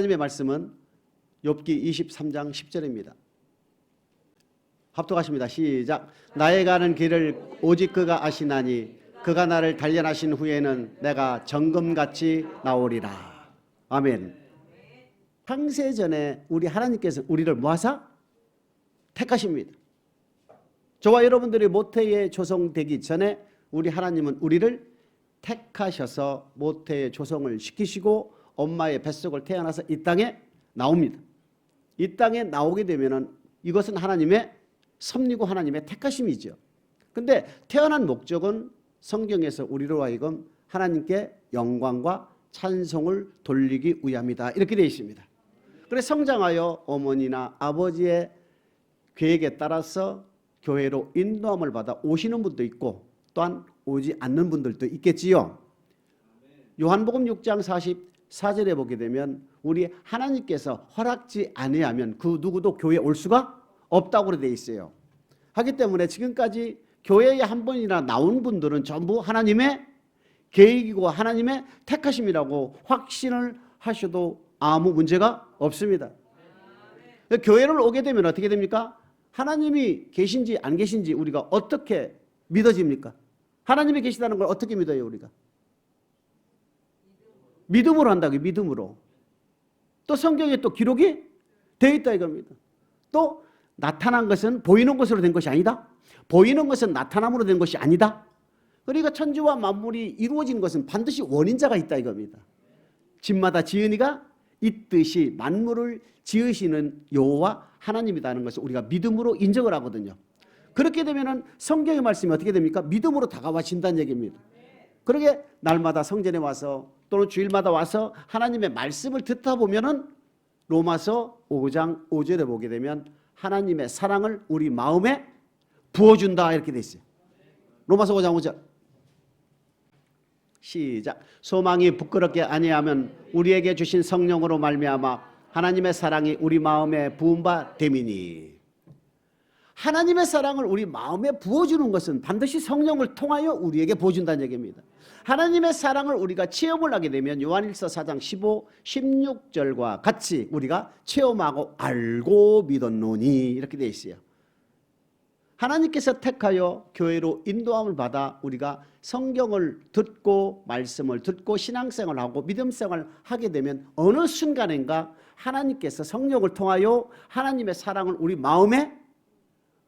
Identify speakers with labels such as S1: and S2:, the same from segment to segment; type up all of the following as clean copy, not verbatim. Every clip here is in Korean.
S1: 하나님의 말씀은 욥기 23장 10절입니다. 합독하십니다. 시작. 나의 가는 길을 오직 그가 아시나니 그가 나를 단련하신 후에는 내가 정금같이 나오리라. 아멘. 창세전에 우리 하나님께서 우리를 뭐하사? 택하십니다. 저와 여러분들이 모태에 조성되기 전에 우리 하나님은 우리를 택하셔서 모태에 조성을 시키시고 엄마의 뱃속을 태어나서 이 땅에 나옵니다. 이 땅에 나오게 되면은 이것은 하나님의 섭리고 하나님의 택하심이죠. 근데 태어난 목적은 성경에서 우리로 하여금 하나님께 영광과 찬송을 돌리기 위함이다. 이렇게 되어 있습니다. 그래서 성장하여 어머니나 아버지의 계획에 따라서 교회로 인도함을 받아 오시는 분도 있고 또한 오지 않는 분들도 있겠지요. 요한복음 6장 44절에 보게 되면 우리 하나님께서 허락지 아니하면 그 누구도 교회에 올 수가 없다고 되어 있어요. 하기 때문에 지금까지 교회에 한 번이나 나온 분들은 전부 하나님의 계획이고 하나님의 택하심이라고 확신을 하셔도 아무 문제가 없습니다. 교회를 오게 되면 어떻게 됩니까? 하나님이 계신지 안 계신지 우리가 어떻게 믿어집니까? 하나님이 계시다는 걸 어떻게 믿어요, 우리가? 믿음으로 한다고요, 믿음으로. 또 성경에 또 기록이 되어 있다 이겁니다. 또 나타난 것은 보이는 것으로 된 것이 아니다. 보이는 것은 나타남으로 된 것이 아니다. 그러니까 천지와 만물이 이루어진 것은 반드시 원인자가 있다 이겁니다. 집마다 지은이가 있듯이 만물을 지으시는 여호와 하나님이라는 것을 우리가 믿음으로 인정을 하거든요. 그렇게 되면은 성경의 말씀이 어떻게 됩니까? 믿음으로 다가와진다는 얘기입니다. 그러게 날마다 성전에 와서 또는 주일마다 와서 하나님의 말씀을 듣다 보면은 로마서 5장 5절에 보게 되면 하나님의 사랑을 우리 마음에 부어준다 이렇게 돼 있어요. 로마서 5장 5절 시작. 소망이 부끄럽게 아니하면 우리에게 주신 성령으로 말미암아 하나님의 사랑이 우리 마음에 부은 바 됨이니. 하나님의 사랑을 우리 마음에 부어주는 것은 반드시 성령을 통하여 우리에게 부어준다는 얘기입니다. 하나님의 사랑을 우리가 체험을 하게 되면 요한일서 4장 15, 16절과 같이 우리가 체험하고 알고 믿었노니 이렇게 되어 있어요. 하나님께서 택하여 교회로 인도함을 받아 우리가 성경을 듣고 말씀을 듣고 신앙생활을 하고 믿음생활을 하게 되면 어느 순간인가 하나님께서 성령을 통하여 하나님의 사랑을 우리 마음에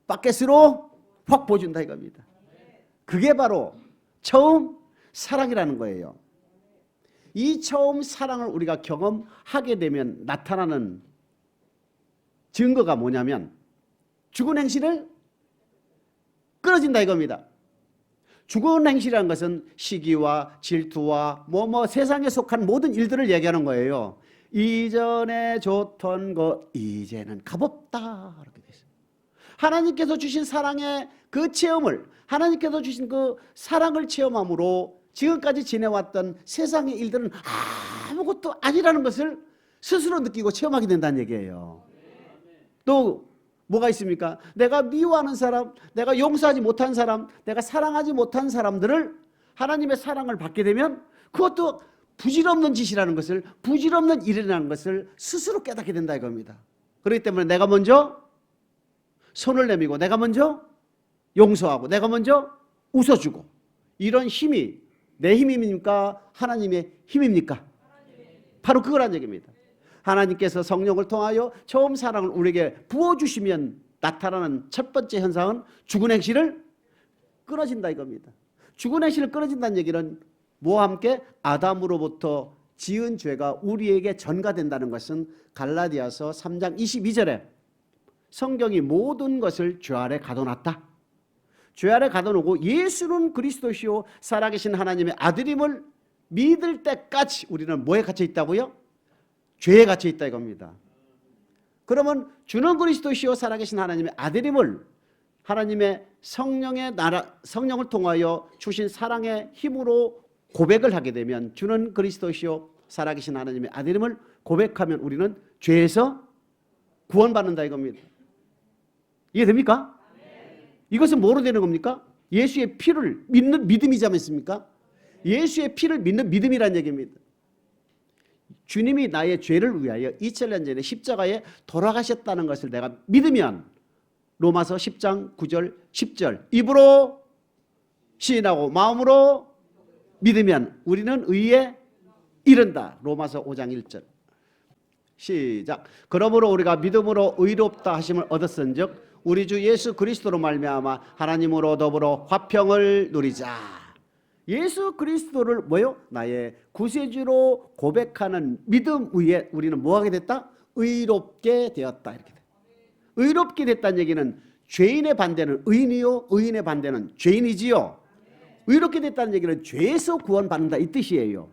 S1: 바켓으로 확 보여준다 이겁니다. 그게 바로 처음 사랑이라는 거예요. 이 처음 사랑을 우리가 경험하게 되면 나타나는 증거가 뭐냐면 죽은 행실을 끊어진다 이겁니다. 죽은 행실이라는 것은 시기와 질투와 세상에 속한 모든 일들을 얘기하는 거예요. 이전에 좋던 거 이제는 값없다 이렇게 돼 있어요. 하나님께서 주신 사랑의 그 체험을 하나님께서 주신 그 사랑을 체험함으로 지금까지 지내왔던 세상의 일들은 아무것도 아니라는 것을 스스로 느끼고 체험하게 된다는 얘기예요. 또 뭐가 있습니까? 내가 미워하는 사람, 내가 용서하지 못한 사람, 내가 사랑하지 못한 사람들을 하나님의 사랑을 받게 되면 그것도 부질없는 짓이라는 것을, 부질없는 일이라는 것을 스스로 깨닫게 된다 이겁니다. 그렇기 때문에 내가 먼저 손을 내밀고 내가 먼저 용서하고 내가 먼저 웃어주고 이런 힘이 내 힘입니까? 하나님의 힘입니까? 바로 그거란 얘기입니다. 하나님께서 성령을 통하여 처음 사랑을 우리에게 부어주시면 나타나는 첫 번째 현상은 죽은 행실을 끊어진다 이겁니다. 죽은 행실을 끊어진다는 얘기는 뭐와 함께 아담으로부터 지은 죄가 우리에게 전가된다는 것은 갈라디아서 3장 22절에 성경이 모든 것을 죄 아래 가둬놨다. 죄 아래 가둬놓고 예수는 그리스도시요 살아계신 하나님의 아들임을 믿을 때까지 우리는 뭐에 갇혀 있다고요? 죄에 갇혀 있다 이겁니다. 그러면 주는 그리스도시요 살아계신 하나님의 아들임을 하나님의 성령의 성령을 통하여 주신 사랑의 힘으로 고백을 하게 되면 주는 그리스도시요 살아계신 하나님의 아들임을 고백하면 우리는 죄에서 구원받는다 이겁니다. 이해됩니까? 이것은 뭐로 되는 겁니까? 예수의 피를 믿는 믿음이지 않습니까? 예수의 피를 믿는 믿음이라는 얘기입니다. 주님이 나의 죄를 위하여 2000년 전에 십자가에 돌아가셨다는 것을 내가 믿으면 로마서 10장 9절 10절 입으로 시인하고 마음으로 믿으면 우리는 의에 이른다. 로마서 5장 1절. 시작. 그러므로 우리가 믿음으로 의롭다 하심을 얻었은즉 우리 주 예수 그리스도로 말미암아 하나님으로 더불어 화평을 누리자. 예수 그리스도를 뭐요? 나의 구세주로 고백하는 믿음 위에 우리는 뭐하게 됐다? 의롭게 되었다. 이렇게 돼. 의롭게 됐다는 얘기는 죄인의 반대는 의인이요, 의인의 반대는 죄인이지요. 의롭게 됐다는 얘기는 죄에서 구원받는다 이 뜻이에요.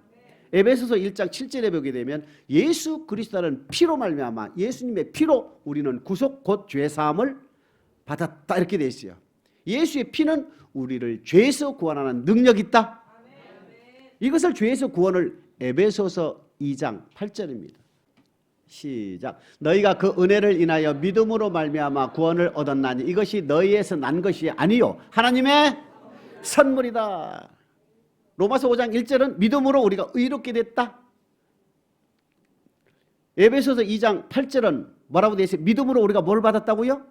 S1: 에베소서 1장 7절에 보게 되면 예수 그리스도는 피로 말미암아 예수님의 피로 우리는 구속 곧 죄 사함을 받았다 이렇게 되어 있어요. 예수의 피는 우리를 죄에서 구원하는 능력이 있다. 이것을 죄에서 구원을 에베소서 2장 8절입니다. 시작. 너희가 그 은혜를 인하여 믿음으로 말미암아 구원을 얻었나니 이것이 너희에서 난 것이 아니요 하나님의 선물이다. 로마서 5장 1절은 믿음으로 우리가 의롭게 됐다. 에베소서 2장 8절은 뭐라고 되어 있어요? 믿음으로 우리가 뭘 받았다고요?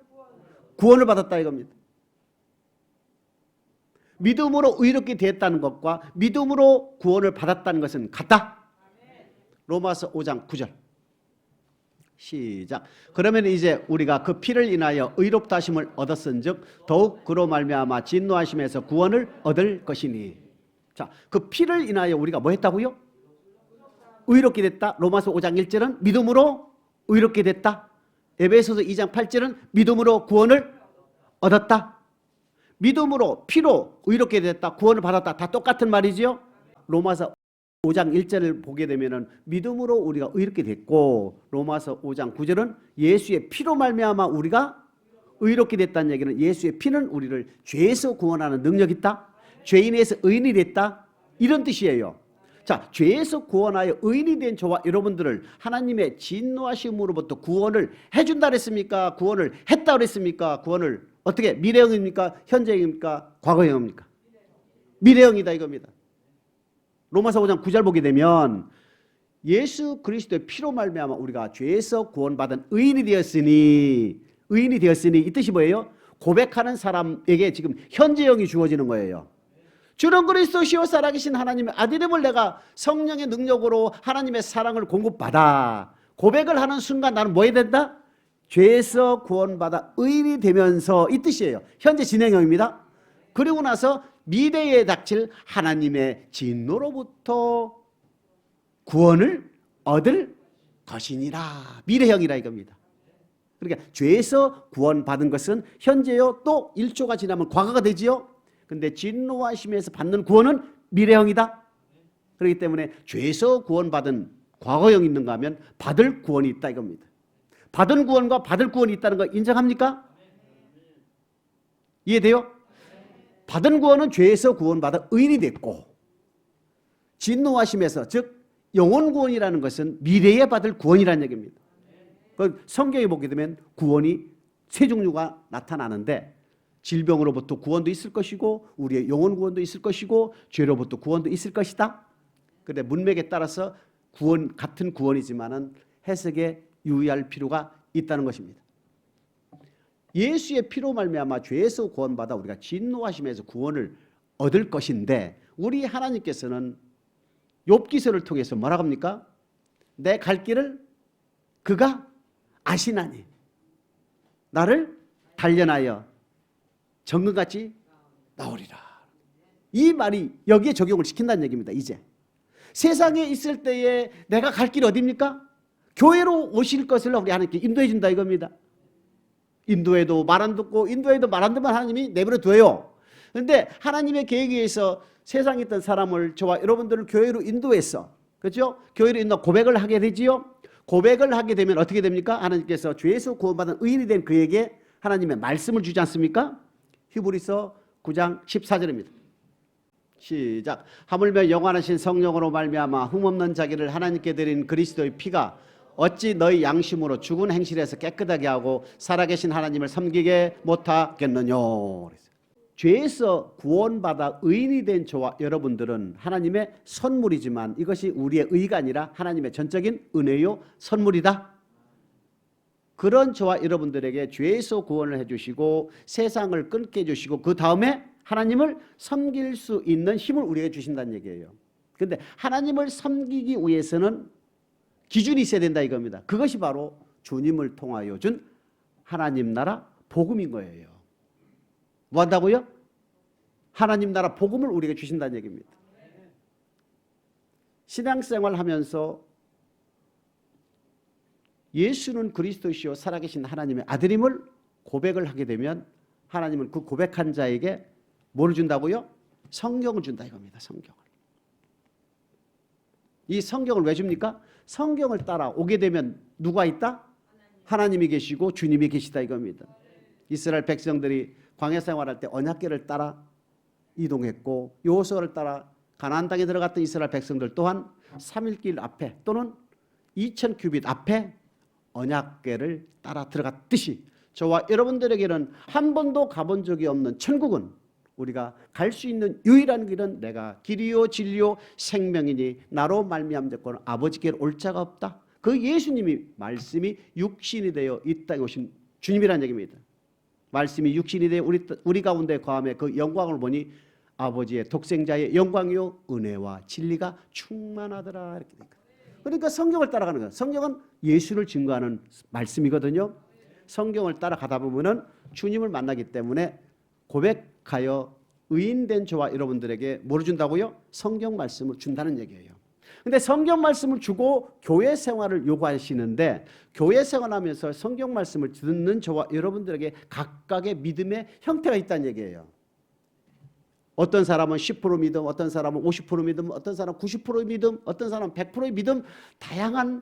S1: 구원을 받았다 이겁니다. 믿음으로 의롭게 됐다는 것과 믿음으로 구원을 받았다는 것은 같다. 로마서 5장 9절. 시작. 그러면 이제 우리가 그 피를 인하여 의롭다 하심을 얻었은즉 더욱 그로 말미암아 진노하심에서 구원을 얻을 것이니. 자, 그 피를 인하여 우리가 뭐 했다고요? 의롭게 됐다. 로마서 5장 1절은 믿음으로 의롭게 됐다. 에베소서 2장 8절은 믿음으로 구원을 얻었다. 믿음으로 피로 의롭게 됐다. 구원을 받았다. 다 똑같은 말이지요. 로마서 5장 1절을 보게 되면은 믿음으로 우리가 의롭게 됐고 로마서 5장 9절은 예수의 피로 말미암아 우리가 의롭게 됐다는 얘기는 예수의 피는 우리를 죄에서 구원하는 능력이 있다. 죄인에서 의인이 됐다. 이런 뜻이에요. 자, 죄에서 구원하여 의인이 된 저와 여러분들을 하나님의 진노하심으로부터 구원을 해준다 그랬습니까? 구원을 했다 그랬습니까? 구원을 어떻게 미래형입니까? 현재형입니까? 과거형입니까? 미래형이다 이겁니다. 로마서 5장 9절 보게 되면 예수 그리스도의 피로 말미암아 우리가 죄에서 구원받은 의인이 되었으니 이 뜻이 뭐예요? 고백하는 사람에게 지금 현재형이 주어지는 거예요. 주는 그리스도시요 살아계신 하나님의 아들임을 내가 성령의 능력으로 하나님의 사랑을 공급받아 고백을 하는 순간 나는 뭐 해야 된다? 죄에서 구원받아 의인이 되면서 이 뜻이에요. 현재 진행형입니다. 그리고 나서 미래에 닥칠 하나님의 진노로부터 구원을 얻을 것이니라. 미래형이라 이겁니다. 그러니까 죄에서 구원받은 것은 현재요 또 1초가 지나면 과거가 되지요. 근데 진노하심에서 받는 구원은 미래형이다. 그렇기 때문에 죄에서 구원받은 과거형이 있는가 하면 받을 구원이 있다 이겁니다. 받은 구원과 받을 구원이 있다는 거 인정합니까? 이해돼요? 받은 구원은 죄에서 구원받아 의인이 됐고 진노하심에서 즉 영혼 구원이라는 것은 미래에 받을 구원이라는 얘기입니다. 성경에 보게 되면 구원이 세 종류가 나타나는데 질병으로부터 구원도 있을 것이고 우리의 영혼 구원도 있을 것이고 죄로부터 구원도 있을 것이다. 그런데 문맥에 따라서 구원 같은 구원이지만은 해석에 유의할 필요가 있다는 것입니다. 예수의 피로 말미암아 죄에서 구원받아 우리가 진노하심에서 구원을 얻을 것인데 우리 하나님께서는 욥기서를 통해서 뭐라고 합니까? 내 갈 길을 그가 아시나니 나를 단련하여 정금같이 나오리라. 이 말이 여기에 적용을 시킨다는 얘기입니다. 이제 세상에 있을 때에 내가 갈 길 어디입니까? 교회로 오실 것을 우리 하나님께 인도해 준다 이겁니다. 인도에도 말 안 듣고 인도에도 말 안 듣면 하나님이 내버려 둬요. 그런데 하나님의 계획에 의해서 세상에 있던 사람을 저와 여러분들을 교회로 인도했어. 그렇죠? 교회로 인도 고백을 하게 되지요. 고백을 하게 되면 어떻게 됩니까? 하나님께서 죄에서 구원받은 의인이 된 그에게 하나님의 말씀을 주지 않습니까? 히브리서 9장 14절입니다. 시작. 하물며 영원하신 성령으로 말미암아 흠없는 자기를 하나님께 드린 그리스도의 피가 어찌 너희 양심으로 죽은 행실에서 깨끗하게 하고 살아계신 하나님을 섬기게 못하겠느냐. 죄에서 구원받아 의인이 된 저와 여러분들은 하나님의 선물이지만 이것이 우리의 의가 아니라 하나님의 전적인 은혜요 선물이다. 그런 저와 여러분들에게 죄에서 구원을 해주시고 세상을 끊게 해주시고 그 다음에 하나님을 섬길 수 있는 힘을 우리에게 주신다는 얘기예요. 그런데 하나님을 섬기기 위해서는 기준이 있어야 된다 이겁니다. 그것이 바로 주님을 통하여 준 하나님 나라 복음인 거예요. 뭐 한다고요? 하나님 나라 복음을 우리에게 주신다는 얘기입니다. 신앙생활 하면서 예수는 그리스도시요 살아계신 하나님의 아들임을 고백을 하게 되면 하나님은 그 고백한 자에게 뭘 준다고요? 성경을 준다 이겁니다. 성경을. 이 성경을 왜 줍니까? 성경을 따라 오게 되면 누가 있다? 하나님이 계시고 주님이 계시다 이겁니다. 이스라엘 백성들이 광야 생활할 때 언약궤를 따라 이동했고 여호수아를 따라 가나안 땅에 들어갔던 이스라엘 백성들 또한 3일길 앞에 또는 2000규빗 앞에 언약궤를 따라 들어갔듯이 저와 여러분들에게는 한 번도 가본 적이 없는 천국은 우리가 갈 수 있는 유일한 길은 내가 길이요 진리요 생명이니 나로 말미암 됐고는 아버지께로 올 자가 없다. 그 예수님이 말씀이 육신이 되어 이 땅에 오신 주님이라는 얘기입니다. 말씀이 육신이 되어 우리 가운데 거함에 그 영광을 보니 아버지의 독생자의 영광이요 은혜와 진리가 충만하더라 이렇게 되니까. 그러니까 성경을 따라가는 거예요. 성경은 예수를 증거하는 말씀이거든요. 성경을 따라가다 보면은 주님을 만나기 때문에 고백하여 의인된 저와 여러분들에게 뭐를 준다고요? 성경 말씀을 준다는 얘기예요. 근데 성경 말씀을 주고 교회 생활을 요구하시는데 교회 생활하면서 성경 말씀을 듣는 저와 여러분들에게 각각의 믿음의 형태가 있다는 얘기예요. 어떤 사람은 10% 믿음, 어떤 사람은 50% 믿음, 어떤 사람은 90% 믿음, 어떤 사람은 100% 믿음, 다양한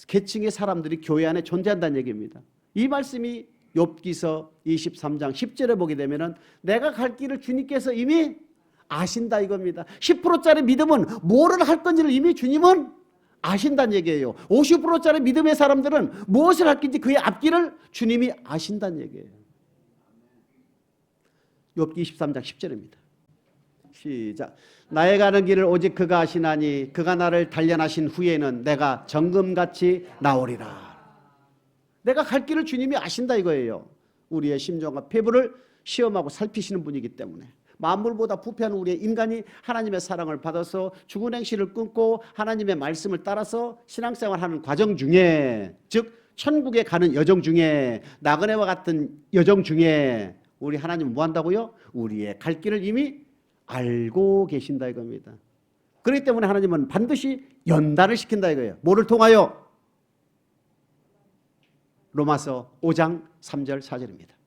S1: 계층의 사람들이 교회 안에 존재한다는 얘기입니다. 이 말씀이 욥기서 23장 10절에 보게 되면은 내가 갈 길을 주님께서 이미 아신다 이겁니다. 10%짜리 믿음은 뭐를 할 건지를 이미 주님은 아신다는 얘기예요. 50%짜리 믿음의 사람들은 무엇을 할 건지 그의 앞길을 주님이 아신다는 얘기예요. 욥기 23장 10절입니다. 시작. 나의 가는 길을 오직 그가 아시나니 그가 나를 단련하신 후에는 내가 정금같이 나오리라. 내가 갈 길을 주님이 아신다 이거예요. 우리의 심정과 폐부를 시험하고 살피시는 분이기 때문에 만물보다 부패한 우리의 인간이 하나님의 사랑을 받아서 죽은 행실을 끊고 하나님의 말씀을 따라서 신앙생활하는 과정 중에 즉 천국에 가는 여정 중에 나그네와 같은 여정 중에 우리 하나님은 뭐 한다고요? 우리의 갈 길을 이미 알고 계신다 이겁니다. 그렇기 때문에 하나님은 반드시 연단을 시킨다 이거예요. 뭐를 통하여? 로마서 5장 3절 4절입니다.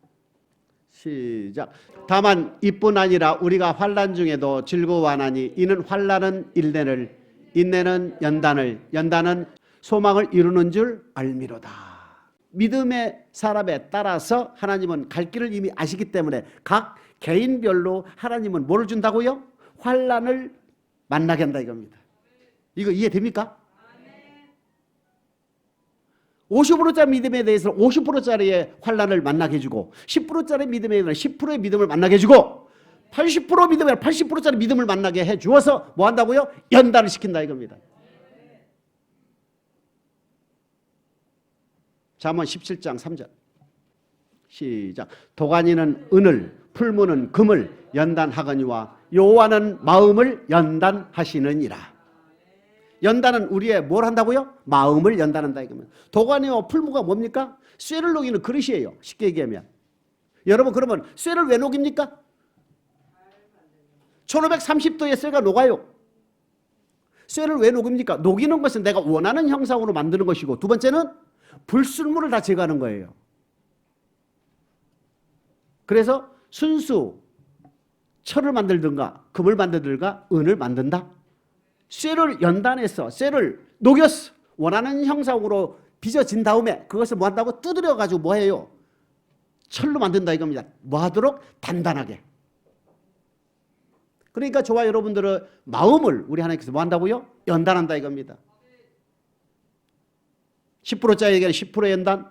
S1: 시작. 다만 이뿐 아니라 우리가 환난 중에도 즐거워하나니 이는 환난은 인내를, 인내는 연단을, 연단은 소망을 이루는 줄 알미로다. 믿음의 사람에 따라서 하나님은 갈 길을 이미 아시기 때문에 각 개인별로 하나님은 뭐를 준다고요? 환난을 만나게 한다 이겁니다. 이거 이해됩니까? 50%짜리 믿음에 대해서는 50%짜리의 환난을 만나게 해주고 10%짜리 믿음에 대해서는 10%의 믿음을 만나게 해주고 80% 믿음에 80%짜리 믿음을 만나게 해주어서 뭐 한다고요? 연단을 시킨다 이겁니다. 잠언 17장 3절 시작. 도가니는 은을 풀무는 금을 연단하거니와 여호와는 마음을 연단하시느니라. 연단은 우리의 뭘 한다고요? 마음을 연단한다 이겁니다. 도가니와 풀무가 뭡니까? 쇠를 녹이는 그릇이에요. 쉽게 얘기하면. 여러분 그러면 쇠를 왜 녹입니까? 1530도에 쇠가 녹아요. 쇠를 왜 녹입니까? 녹이는 것은 내가 원하는 형상으로 만드는 것이고 두 번째는 불순물을 다 제거하는 거예요. 그래서 순수 철을 만들든가 금을 만들든가 은을 만든다. 쇠를 연단해서 쇠를 녹였어. 원하는 형상으로 빚어진 다음에 그것을 뭐 한다고? 두드려가지고 뭐 해요? 철로 만든다 이겁니다. 뭐 하도록? 단단하게. 그러니까 저와 여러분들의 마음을 우리 하나님께서 뭐 한다고요? 연단한다 이겁니다. 10%짜리에게는 10% 연단,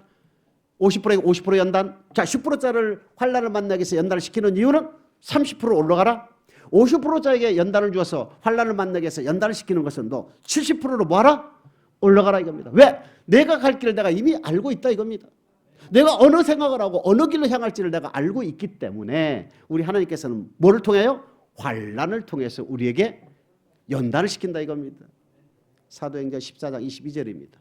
S1: 50%에게 50% 연단. 자, 10%짜리를 환난을 만나기 위해서 연단을 시키는 이유는 30% 올라가라. 50%짜리에게 연단을 주어서 환난을 만나게 해서 연단을 시키는 것은 너 70%로 뭐하라? 올라가라 이겁니다. 왜? 내가 갈 길을 내가 이미 알고 있다 이겁니다. 내가 어느 생각을 하고 어느 길로 향할지를 내가 알고 있기 때문에 우리 하나님께서는 뭐를 통해요? 환난을 통해서 우리에게 연단을 시킨다 이겁니다. 사도행전 14장 22절입니다.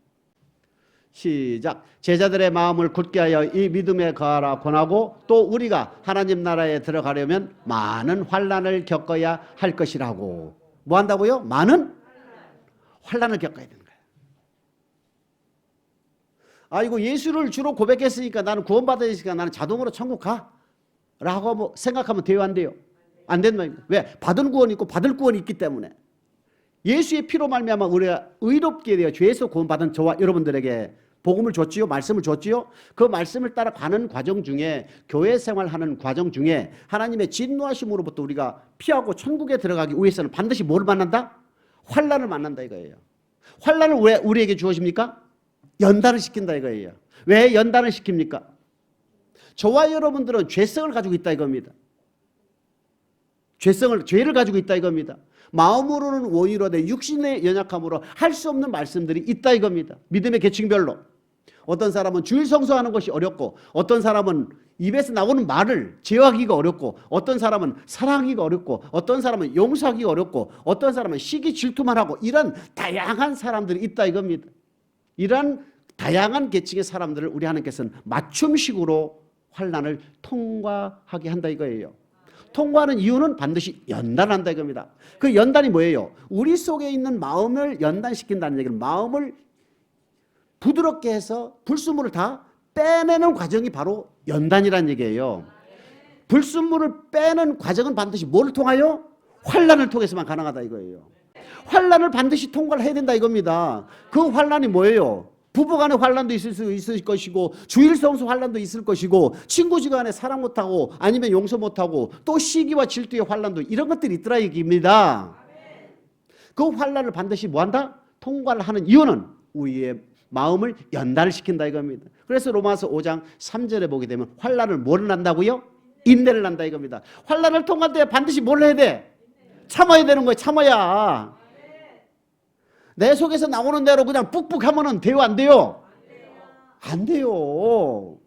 S1: 시작. 제자들의 마음을 굳게 하여 이 믿음에 거하라 권하고 또 우리가 하나님 나라에 들어가려면 많은 환난을 겪어야 할 것이라고. 뭐 한다고요? 많은 환난을 겪어야 되는 거예요. 아이고 예수를 주로 고백했으니까 나는 구원받았으니까 나는 자동으로 천국 가 라고 뭐 생각하면 돼요 안 돼요? 안 된다. 왜? 받은 구원이 있고 받을 구원이 있기 때문에. 예수의 피로 말미암아 우리가 의롭게 되어 죄에서 구원받은 저와 여러분들에게 복음을 줬지요, 말씀을 줬지요. 그 말씀을 따라 가는 과정 중에 교회 생활하는 과정 중에 하나님의 진노하심으로부터 우리가 피하고 천국에 들어가기 위해서는 반드시 뭘 만난다? 환난을 만난다 이거예요. 환난을 왜 우리에게 주어집니까? 연단을 시킨다 이거예요. 왜 연단을 시킵니까? 저와 여러분들은 죄성을 가지고 있다 이겁니다. 죄를 가지고 있다 이겁니다. 마음으로는 원이로되 육신의 연약함으로 할 수 없는 말씀들이 있다 이겁니다. 믿음의 계층별로. 어떤 사람은 주일 성수하는 것이 어렵고 어떤 사람은 입에서 나오는 말을 제어하기가 어렵고 어떤 사람은 사랑하기가 어렵고 어떤 사람은 용서하기가 어렵고 어떤 사람은 시기 질투만 하고 이런 다양한 사람들이 있다 이겁니다. 이런 다양한 계층의 사람들을 우리 하나님께서는 맞춤식으로 환난을 통과하게 한다 이거예요. 통과하는 이유는 반드시 연단한다 이겁니다. 그 연단이 뭐예요? 우리 속에 있는 마음을 연단시킨다는 얘기는 마음을 부드럽게 해서 불순물을 다 빼내는 과정이 바로 연단이라는 얘기예요. 불순물을 빼는 과정은 반드시 뭘 통하여? 환난을 통해서만 가능하다 이거예요. 환난을 반드시 통과를 해야 된다 이겁니다. 그 환난이 뭐예요? 부부간의 환난도 있을 것이고 주일성수 환난도 있을 것이고 친구지간에 사랑 못하고 아니면 용서 못하고 또 시기와 질투의 환난도 이런 것들이 있더라 얘기입니다. 그 환난을 반드시 뭐한다? 통과를 하는 이유는 우리의 마음을 연단을 시킨다 이겁니다. 그래서 로마서 5장 3절에 보게 되면 환난을 뭐를 난다고요? 인내를 난다 이겁니다. 환난을 통과할 때 반드시 뭘 해야 돼? 참아야 되는 거예요. 참아야. 내 속에서 나오는 대로 그냥 뿍뿍 하면은 돼요 안 돼요? 안 돼요.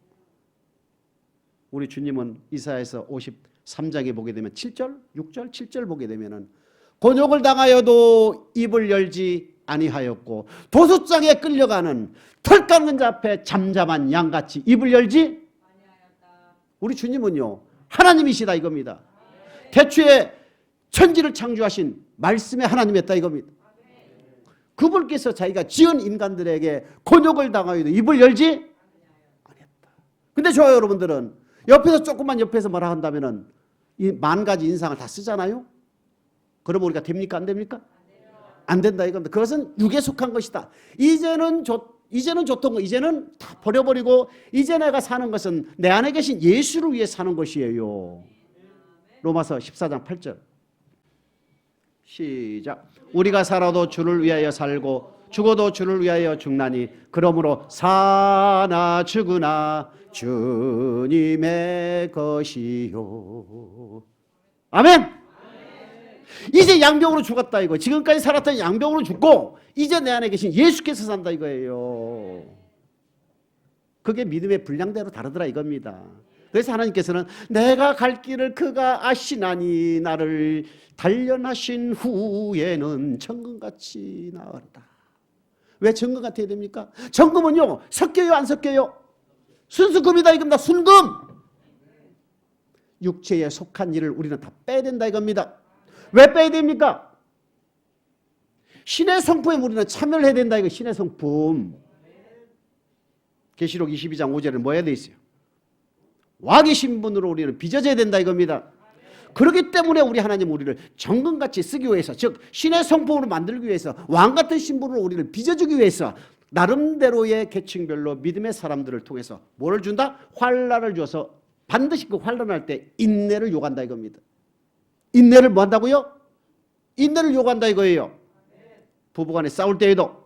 S1: 우리 주님은 이사야서 53장에 보게 되면 7절, 6절, 7절 보게 되면은 곤욕을 당하여도 입을 열지 아니하였고 도수장에 끌려가는 털 깎는 자 앞에 잠잠한 양같이 입을 열지 아니하였다. 우리 주님은요 하나님이시다 이겁니다. 태초에 천지를 창조하신 말씀의 하나님이었다 이겁니다. 그분께서 자기가 지은 인간들에게 곤욕을 당하여도 입을 열지 아니했다. 근데 저와 여러분들은 옆에서 조금만 옆에서 뭐라 한다면은 이 만 가지 인상을 다 쓰잖아요. 그러면 우리가 됩니까 안 됩니까? 안 된다 이겁니다. 그것은 육에 속한 것이다. 이제는 좋던 거 이제는 다 버려버리고 이제 내가 사는 것은 내 안에 계신 예수를 위해 사는 것이에요. 로마서 14장 8절 시작. 우리가 살아도 주를 위하여 살고 죽어도 주를 위하여 죽나니 그러므로 사나 죽으나 주님의 것이요. 아멘. 이제 양병으로 죽었다 이거. 지금까지 살았던 양병으로 죽고 이제 내 안에 계신 예수께서 산다 이거예요. 그게 믿음의 분량대로 다르더라 이겁니다. 그래서 하나님께서는 내가 갈 길을 그가 아시나니 나를 단련하신 후에는 정금같이 나으리라. 왜 정금 같아야 됩니까? 정금은요 섞여요 안 섞여요? 순수금이다 이겁니다. 순금. 육체에 속한 일을 우리는 다 빼야 된다 이겁니다. 왜 빼야 됩니까? 신의 성품에 우리는 참여를 해야 된다 이거. 신의 성품. 계시록 22장 5절에 뭐 해야 돼 있어요? 왕의 신분으로 우리는 빚어져야 된다 이겁니다. 그렇기 때문에 우리 하나님 우리를 정금같이 쓰기 위해서 즉 신의 성품으로 만들기 위해서 왕같은 신분으로 우리를 빚어주기 위해서 나름대로의 계층별로 믿음의 사람들을 통해서 뭐를 준다? 환난을 줘서 반드시 그 환난할 때 인내를 요구한다 이겁니다. 인내를 뭐 한다고요? 인내를 요구한다 이거예요. 부부간에 싸울 때에도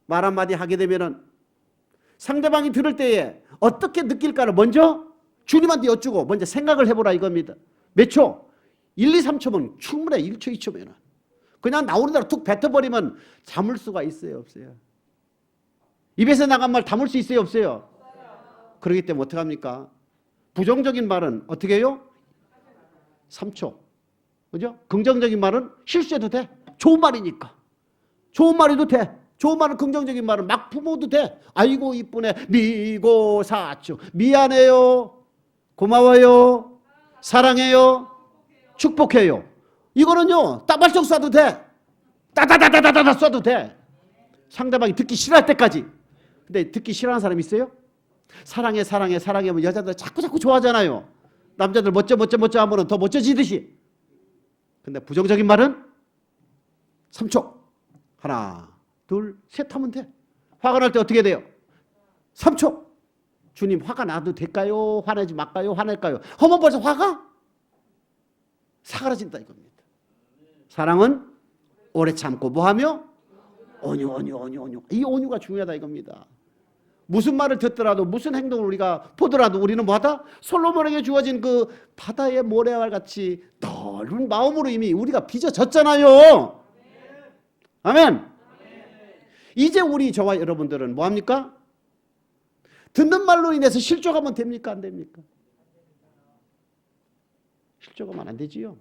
S1: 말 한마디 하게 되면은 상대방이 들을 때에 어떻게 느낄까를 먼저 주님한테 여쭈고 먼저 생각을 해보라 이겁니다. 몇 초? 1, 2, 3초면 충분해. 1초, 2초면. 그냥 나오는 대로 툭 뱉어버리면 담을 수가 있어요, 없어요? 입에서 나간 말 담을 수 있어요, 없어요? 그렇기 때문에 어떡합니까? 부정적인 말은 어떻게 해요? 3초. 그죠? 긍정적인 말은 실수해도 돼. 좋은 말이니까. 좋은 말해도 돼. 좋은 말은 긍정적인 말은 막 품어도 돼. 아이고 이쁘네. 미고사추. 미안해요. 고마워요. 사랑해요. 축복해요. 이거는요. 따발적 쏴도 돼. 따다다다다다 쏴도 돼. 상대방이 듣기 싫어할 때까지. 근데 듣기 싫어하는 사람 있어요? 사랑해 사랑해 사랑해 하면 여자들 자꾸 좋아하잖아요. 남자들 멋져 하면 더 멋져지듯이. 근데 부정적인 말은 3초. 하나, 둘, 셋 하면 돼. 화가 날 때 어떻게 돼요? 3초. 주님 화가 나도 될까요? 화내지 말까요? 화낼까요? 하면 벌써 화가 사그라진다 이겁니다. 사랑은 오래 참고 뭐하며? 온유. 이 온유가 중요하다 이겁니다. 무슨 말을 듣더라도 무슨 행동을 우리가 보더라도 우리는 뭐하다? 솔로몬에게 주어진 그 바다의 모래알 같이 넓은 마음으로 이미 우리가 빚어졌잖아요. 아멘. 이제 우리 저와 여러분들은 뭐합니까? 듣는 말로 인해서 실족하면 됩니까? 안 됩니까? 실족하면 안 되지요.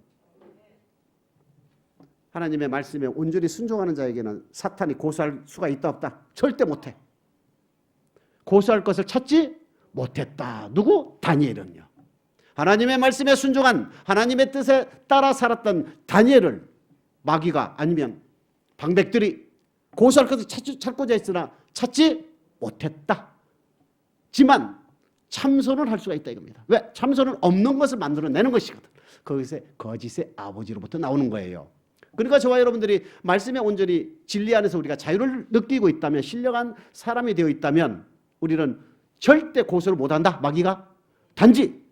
S1: 하나님의 말씀에 온전히 순종하는 자에게는 사탄이 고소할 수가 있다 없다? 절대 못해. 고소할 것을 찾지 못했다. 누구? 다니엘은요. 하나님의 말씀에 순종한 하나님의 뜻에 따라 살았던 다니엘을 마귀가 아니면 방백들이 고소할 것을 찾고자 했으나 찾지 못했다. 지만 참선을 할 수가 있다 이겁니다. 왜? 참선은 없는 것을 만들어내는 것이거든. 거기서 거짓의 아버지로부터 나오는 거예요. 그러니까 저와 여러분들이 말씀에 온전히 진리 안에서 우리가 자유를 느끼고 있다면, 신령한 사람이 되어 있다면 우리는 절대 고소를 못한다. 마귀가 단지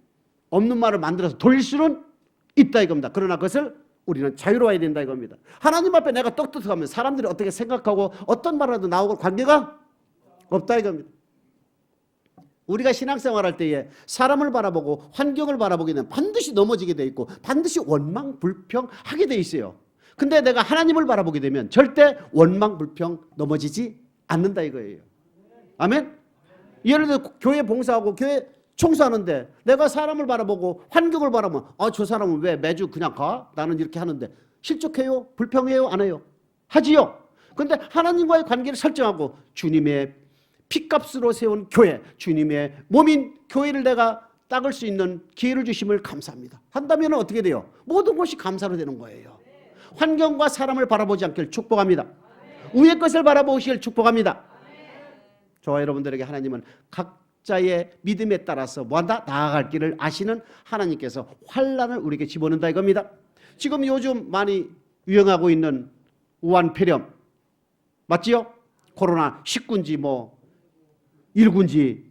S1: 없는 말을 만들어서 돌릴 수는 있다 이겁니다. 그러나 그것을 우리는 자유로워야 된다 이겁니다. 하나님 앞에 내가 떡떡하면 사람들이 어떻게 생각하고 어떤 말이라도 나오고 관계가 없다 이겁니다. 우리가 신앙생활할 때에 사람을 바라보고 환경을 바라보게 되면 반드시 넘어지게 돼 있고 반드시 원망 불평하게 돼 있어요. 근데 내가 하나님을 바라보게 되면 절대 원망 불평 넘어지지 않는다 이거예요. 아멘? 예를 들어 교회 봉사하고 교회 청소하는데 내가 사람을 바라보고 환경을 바라보면 저 사람은 왜 매주 그냥 가? 나는 이렇게 하는데 실족해요? 불평해요? 안 해요? 하지요. 근데 하나님과의 관계를 설정하고 주님의 피값으로 세운 교회, 주님의 몸인 교회를 내가 닦을 수 있는 기회를 주심을 감사합니다. 한다면 어떻게 돼요? 모든 것이 감사로 되는 거예요. 환경과 사람을 바라보지 않기를 축복합니다. 위의 것을 바라보시길 축복합니다. 저와 여러분들에게 하나님은 각자의 믿음에 따라서 뭐한다? 나아갈 길을 아시는 하나님께서 환난을 우리에게 집어넣는다 이겁니다. 지금 요즘 많이 유행하고 있는 우한폐렴 맞지요? 코로나 19인지 뭐 19인지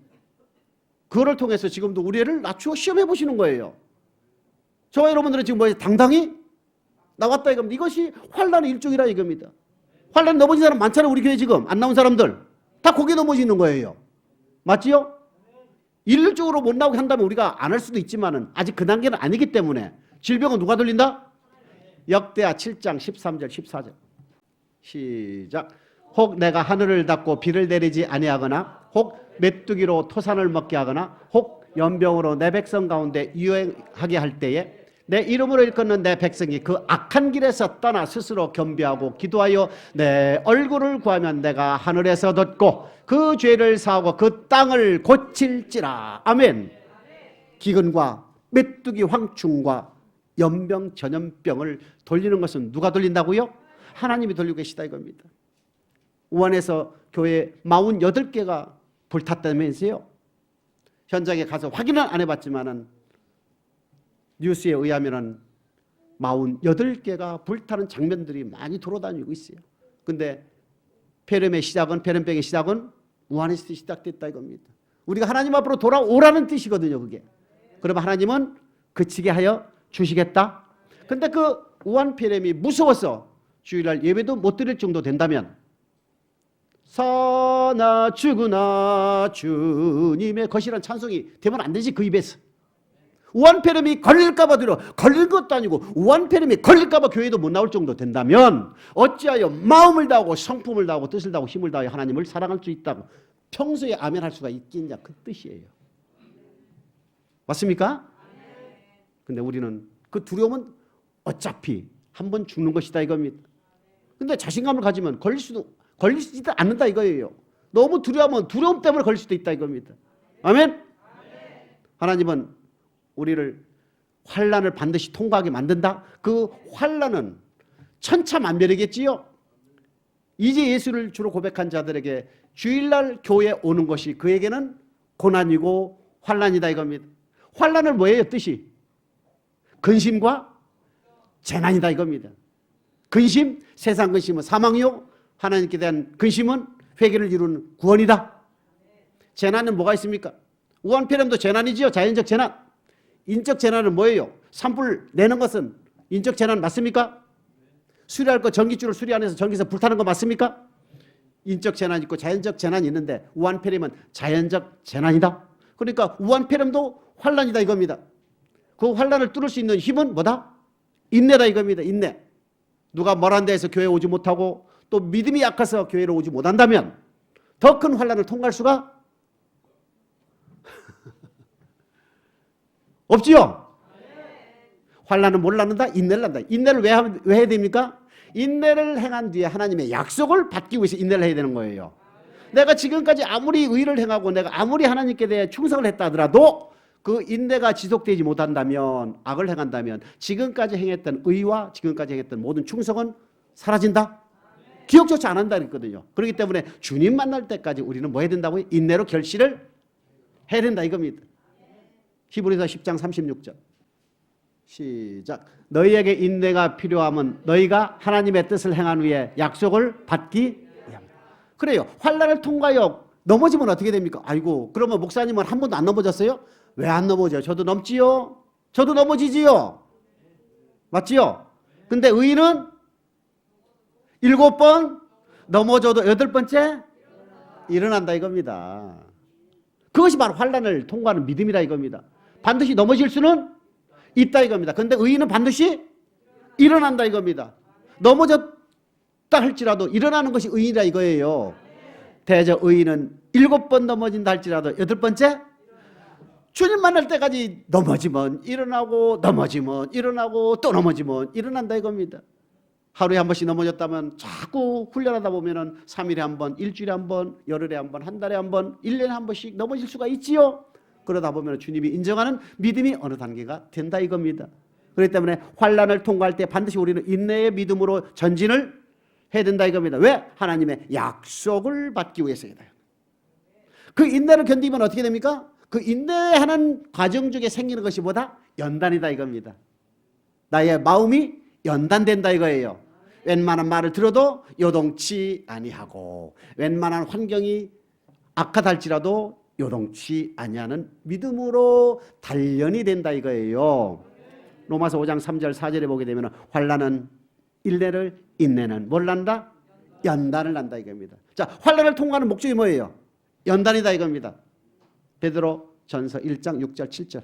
S1: 그거를 통해서 지금도 우리를 낮추어 시험해 보시는 거예요. 저와 여러분들은 지금 당당히 나왔다 이겁니다. 이것이 환난의 일종이라 이겁니다. 환난 넘어진 사람 많잖아요. 우리 교회 지금 안 나온 사람들 다 거기에 넘어지는 거예요. 맞지요? 일률적으로 못 나오게 한다면 우리가 안 할 수도 있지만은 아직 그 단계는 아니기 때문에 질병은 누가 돌린다? 역대하 7장 13절 14절 시작. 혹 내가 하늘을 닫고 비를 내리지 아니하거나 혹 메뚜기로 토산을 먹게 하거나 혹 연병으로 내 백성 가운데 유행하게 할 때에 내 이름으로 일컫는 내 백성이 그 악한 길에서 떠나 스스로 겸비하고 기도하여 내 얼굴을 구하면 내가 하늘에서 듣고 그 죄를 사하고 그 땅을 고칠지라. 아멘. 기근과 메뚜기 황충과 연병 전염병을 돌리는 것은 누가 돌린다고요? 하나님이 돌리고 계시다 이겁니다. 우한에서 교회 48개가 불탔다면서요. 현장에 가서 확인은 안 해봤지만은 뉴스에 의하면은 48개가 불타는 장면들이 많이 돌아다니고 있어요. 근데 폐렴병의 시작은 우한에서 시작됐다 이겁니다. 우리가 하나님 앞으로 돌아오라는 뜻이거든요, 그게. 그러면 하나님은 그치게 하여 주시겠다. 근데 그 우한 폐렴이 무서워서 주일날 예배도 못 드릴 정도 된다면 사나 죽으나 주님의 것이란 찬송이 되면 안 되지 그 입에서. 우한폐렴이 걸릴까봐 두려워. 걸릴 것도 아니고 우한폐렴이 걸릴까봐 교회도 못 나올 정도 된다면 어찌하여 마음을 다하고 성품을 다하고 뜻을 다하고 힘을 다하여 하나님을 사랑할 수 있다고 평소에 아멘할 수가 있겠냐, 그 뜻이에요. 맞습니까? 근데 우리는 그 두려움은 어차피 한 번 죽는 것이다 이겁니다. 근데 자신감을 가지면 걸리지도 않는다 이거예요. 너무 두려워하면 두려움 때문에 걸릴 수도 있다 이겁니다. 아멘? 하나님은 우리를 환난을 반드시 통과하게 만든다. 그 환난은 천차만별이겠지요. 이제 예수를 주로 고백한 자들에게 주일날 교회에 오는 것이 그에게는 고난이고 환난이다 이겁니다. 환난을 뭐예요? 뜻이 근심과 재난이다 이겁니다. 근심, 세상 근심은 사망이요, 하나님께 대한 근심은 회개를 이루는 구원이다. 재난은 뭐가 있습니까? 우한폐렴도 재난이지요. 자연적 재난. 인적 재난은 뭐예요? 산불 내는 것은 인적 재난 맞습니까? 수리할 거 전기줄을 수리 안 해서 전기에서 불타는 거 맞습니까? 인적 재난 있고 자연적 재난이 있는데 우한폐렴은 자연적 재난이다. 그러니까 우한폐렴도 환난이다 이겁니다. 그 환난을 뚫을 수 있는 힘은 뭐다? 인내다 이겁니다. 인내. 누가 뭐란다 해서 교회에 오지 못하고 또 믿음이 약해서 교회로 오지 못한다면 더 큰 환난을 통과할 수가 없지요. 환난은 뭘 낳는다? 인내를 낳는다. 인내를 왜 해야 됩니까? 인내를 행한 뒤에 하나님의 약속을 받기 위해서 인내를 해야 되는 거예요. 내가 지금까지 아무리 의를 행하고 내가 아무리 하나님께 대해 충성을 했다 하더라도 그 인내가 지속되지 못한다면, 악을 행한다면 지금까지 행했던 의와 지금까지 행했던 모든 충성은 사라진다. 기억조차 안 한다 그랬거든요. 그렇기 때문에 주님 만날 때까지 우리는 뭐 해야 된다고요? 인내로 결실을 해야 된다 이겁니다. 히브리서 10장 36절 시작. 너희에게 인내가 필요함은 너희가 하나님의 뜻을 행한 후에 약속을 받기 위함이다. 그래요. 환난을 통과하여 넘어지면 어떻게 됩니까? 아이고, 그러면 목사님은 한 번도 안 넘어졌어요? 왜 안 넘어져요? 저도 넘지요? 저도 넘어지지요? 맞지요? 근데 의인은 7번 넘어져도 8번째 일어난다 이겁니다. 그것이 바로 환난을 통과하는 믿음이라 이겁니다. 반드시 넘어질 수는 있다 이겁니다. 그런데 의인은 반드시 일어난다 이겁니다. 넘어졌다 할지라도 일어나는 것이 의인이라 이거예요. 대저 의인은 7번 넘어진다 할지라도 8번째 주님 만날 때까지 넘어지면 일어나고 넘어지면 일어나고 또 넘어지면 일어난다 이겁니다. 하루에 한 번씩 넘어졌다면 자꾸 훈련하다 보면은 3일에 한 번, 일주일에 한 번, 열흘에 한 번, 한 달에 한 번, 1년에 한 번씩 넘어질 수가 있지요. 그러다 보면 주님이 인정하는 믿음이 어느 단계가 된다 이겁니다. 그렇기 때문에 환난을 통과할 때 반드시 우리는 인내의 믿음으로 전진을 해야 된다 이겁니다. 왜? 하나님의 약속을 받기 위해서이다. 그 인내를 견디면 어떻게 됩니까? 그 인내하는 과정 중에 생기는 것이 뭐다? 연단이다 이겁니다. 나의 마음이 연단된다 이거예요. 웬만한 말을 들어도 요동치 아니하고 웬만한 환경이 악하다 할지라도 요동치 아니하는 믿음으로 단련이 된다 이거예요. 로마서 5장 3절 4절에 보게 되면 환난은 인내를, 인내는 뭘 난다? 연단을 난다 이겁니다. 자, 환난을 통과하는 목적이 뭐예요? 연단이다 이겁니다. 베드로 전서 1장 6절 7절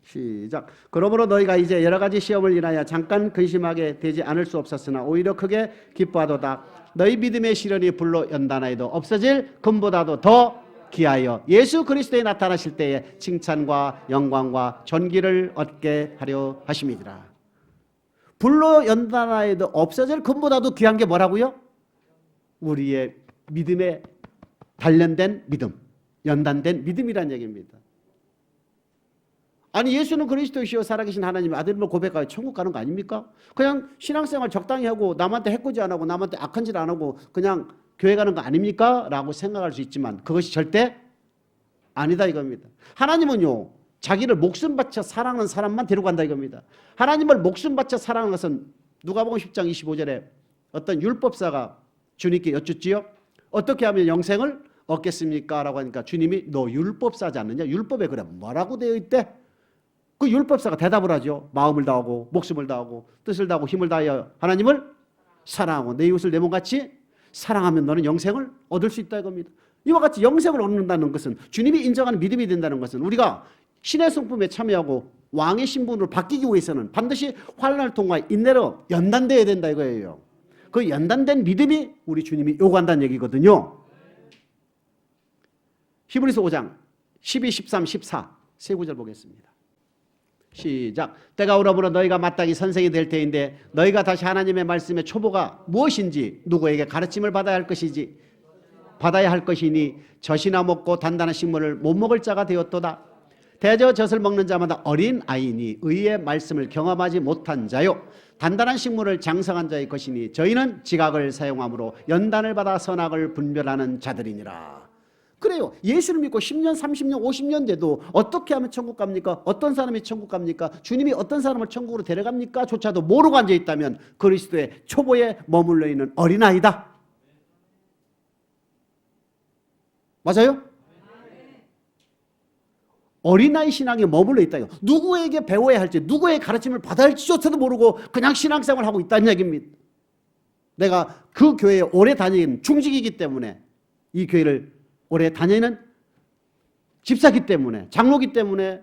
S1: 시작. 그러므로 너희가 이제 여러 가지 시험을 인하여 잠깐 근심하게 되지 않을 수 없었으나 오히려 크게 기뻐하도다. 너희 믿음의 시련이 불로 연단하여도 없어질 금보다도 더 기하여 예수 그리스도에 나타나실 때에 칭찬과 영광과 존귀를 얻게 하려 하심이니라. 불로 연단하여도 없어질 금보다도 귀한 게 뭐라고요? 우리의 믿음에 단련된 믿음, 연단된 믿음이란 얘기입니다. 아니 예수는 그리스도시요 살아계신 하나님의 아들임을 고백하여 천국 가는 거 아닙니까? 그냥 신앙생활 적당히 하고 남한테 해코지 안 하고 남한테 악한 짓 안 하고 그냥 교회 가는 거 아닙니까? 라고 생각할 수 있지만 그것이 절대 아니다 이겁니다. 하나님은요 자기를 목숨 바쳐 사랑하는 사람만 데려간다 이겁니다. 하나님을 목숨 바쳐 사랑하는 것은 누가복음 10장 25절에 어떤 율법사가 주님께 여쭙지요. 어떻게 하면 영생을 얻겠습니까? 라고 하니까 주님이 너 율법사지 않느냐? 율법에 그래 뭐라고 되어 있대? 그 율법사가 대답을 하죠. 마음을 다하고 목숨을 다하고 뜻을 다하고 힘을 다하여 하나님을 사랑하고 내 이웃을 내 몸같이 사랑하면 너는 영생을 얻을 수 있다 이겁니다. 이와 같이 영생을 얻는다는 것은 주님이 인정하는 믿음이 된다는 것은 우리가 신의 성품에 참여하고 왕의 신분으로 바뀌기 위해서는 반드시 환난을 통과해 인내로 연단되어야 된다 이거예요. 그 연단된 믿음이 우리 주님이 요구한다는 얘기거든요. 히브리서 5장 12, 13, 14 세 구절 보겠습니다. 시작. 때가 오러므로 너희가 마땅히 선생이 될 때인데 너희가 다시 하나님의 말씀의 초보가 무엇인지 누구에게 가르침을 받아야 할 것이니 젖이나 먹고 단단한 식물을 못 먹을 자가 되었도다. 대저 젖을 먹는 자마다 어린 아이니 의의 말씀을 경험하지 못한 자요 단단한 식물을 장성한 자의 것이니 저희는 지각을 사용함으로 연단을 받아 선악을 분별하는 자들이니라. 그래요. 예수를 믿고 10년, 30년, 50년 돼도 어떻게 하면 천국 갑니까? 어떤 사람이 천국 갑니까? 주님이 어떤 사람을 천국으로 데려갑니까? 조차도 모르고 앉아있다면 그리스도의 초보에 머물러 있는 어린아이다. 맞아요? 어린아이 신앙에 머물러 있다요. 누구에게 배워야 할지, 누구의 가르침을 받아야 할지조차도 모르고 그냥 신앙생활을 하고 있다는 얘기입니다. 내가 그 교회에 오래 다니는 중직이기 때문에 이 교회를 오래 다니는 집사기 때문에 장로기 때문에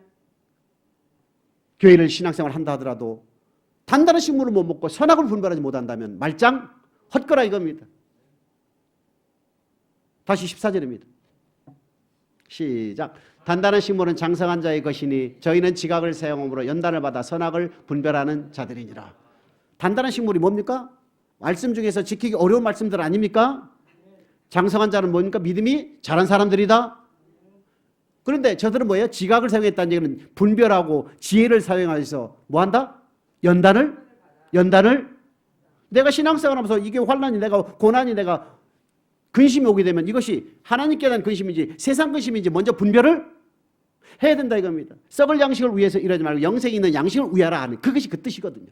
S1: 교회를 신앙생활을 한다 하더라도 단단한 식물을 못 먹고 선악을 분별하지 못한다면 말짱 헛거라 이겁니다. 다시 14절입니다. 시작. 단단한 식물은 장성한 자의 것이니 저희는 지각을 사용함으로 연단을 받아 선악을 분별하는 자들이니라. 단단한 식물이 뭡니까? 말씀 중에서 지키기 어려운 말씀들 아닙니까? 장성한 자는 뭡니까? 믿음이 잘한 사람들이다. 그런데 저들은 뭐예요? 지각을 사용했다는 얘기는 분별하고 지혜를 사용해서 뭐한다? 연단을 내가 신앙생활하면서 이게 환난이 내가 고난이 내가 근심이 오게 되면 이것이 하나님께 대한 근심인지 세상 근심인지 먼저 분별을 해야 된다 이겁니다. 썩을 양식을 위해서 이러지 말고 영생이 있는 양식을 위하라 하는 그것이 그 뜻이거든요.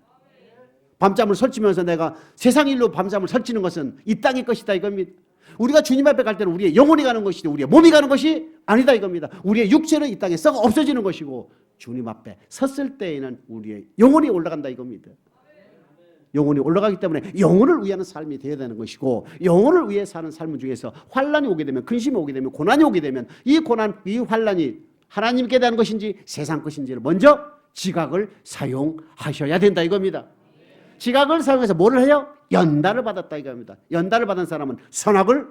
S1: 밤잠을 설치면서 내가 세상 일로 밤잠을 설치는 것은 이 땅의 것이다 이겁니다. 우리가 주님 앞에 갈 때는 우리의 영혼이 가는 것이지 우리의 몸이 가는 것이 아니다 이겁니다. 우리의 육체는 이 땅에 썩어 없어지는 것이고 주님 앞에 섰을 때에는 우리의 영혼이 올라간다 이겁니다. 영혼이 올라가기 때문에 영혼을 위하는 삶이 되어야 되는 것이고 영혼을 위해 사는 삶 중에서 환난이 오게 되면 근심이 오게 되면 고난이 오게 되면 이 고난, 이 환난이 하나님께 대한 것인지 세상 것인지를 먼저 지각을 사용하셔야 된다 이겁니다. 지각을 사용해서 뭐를 해요? 연단을 받았다 이겁니다. 연단을 받은 사람은 선악을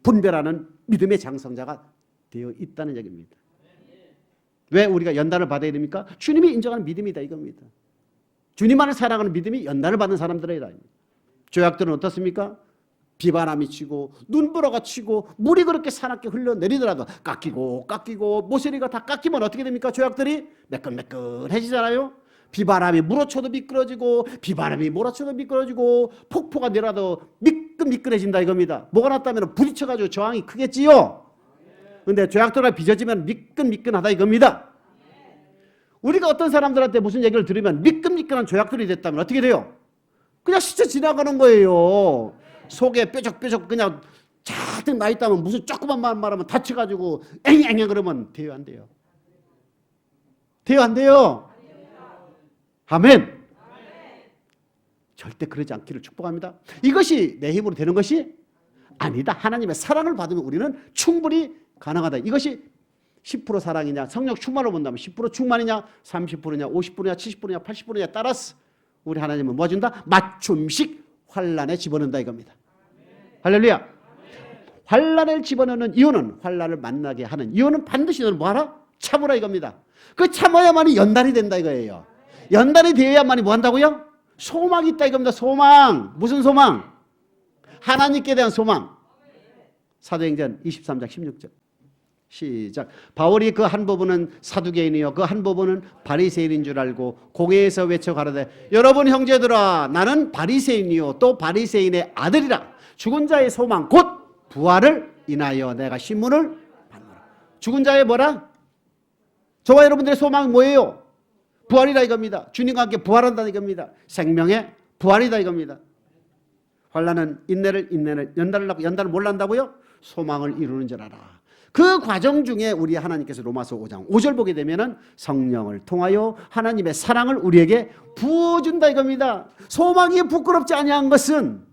S1: 분별하는 믿음의 장성자가 되어 있다는 얘기입니다. 왜 우리가 연단을 받아야 됩니까? 주님이 인정하는 믿음이다 이겁니다. 주님만을 사랑하는 믿음이 연단을 받는 사람들이다. 조약들은 어떻습니까? 비바람이 치고 눈보라가 치고 물이 그렇게 사납게 흘러내리더라도 깎이고 모서리가 다 깎이면 어떻게 됩니까? 조약들이 매끈매끈해지잖아요. 비바람이 물어쳐도 미끄러지고 비바람이 몰아쳐도 미끄러지고 폭포가 내려도 미끈미끈해진다 이겁니다. 뭐가 났다면 부딪혀가지고 저항이 크겠지요. 그런데 조약돌이 빚어지면 미끈미끈하다 이겁니다. 우리가 어떤 사람들한테 무슨 얘기를 들으면 미끈미끈한 조약돌이 됐다면 어떻게 돼요? 그냥 스쳐 지나가는 거예요. 속에 뾰족뾰족 그냥 잔뜩 나 있다면 무슨 조그만 말 말하면 다쳐가지고 앵앵앵 그러면 돼요 안 돼요? 돼요 안 돼요? 아멘. 절대 그러지 않기를 축복합니다. 이것이 내 힘으로 되는 것이 아니다. 하나님의 사랑을 받으면 우리는 충분히 가능하다. 이것이 10% 사랑이냐 성령 충만으로 본다면 10% 충만이냐 30%냐 50%냐 70%냐 80%냐 따라서 우리 하나님은 뭐 준다? 맞춤식 환난에 집어넣는다 이겁니다. 할렐루야. 환난을 집어넣는 이유는 환난을 만나게 하는 이유는 반드시 너는 뭐하라? 참으라 이겁니다. 그 참아야만이 연단이 된다 이거예요. 연단이 되어야만이 뭐 한다고요? 소망이 있다 이겁니다. 소망. 무슨 소망? 하나님께 대한 소망. 사도행전 23장 16절 시작. 바울이 그 한 부분은 사두개인이요 그 한 부분은 바리새인인 줄 알고 공회에서 외쳐 가로되 여러분 형제들아 나는 바리새인이요 또 바리새인의 아들이라. 죽은 자의 소망 곧 부활을 인하여 내가 신문을 받노라. 죽은 자의 뭐라? 저와 여러분들의 소망은 뭐예요? 부활이다 이겁니다. 주님과 함께 부활한다 이겁니다. 생명의 부활이다 이겁니다. 환난은 인내를 연단을 낳고 연단을 뭘 낳는다고요? 소망을 이루는 줄 알아. 그 과정 중에 우리 하나님께서 로마서 5장 5절 보게 되면은 성령을 통하여 하나님의 사랑을 우리에게 부어준다 이겁니다. 소망이 부끄럽지 아니한 것은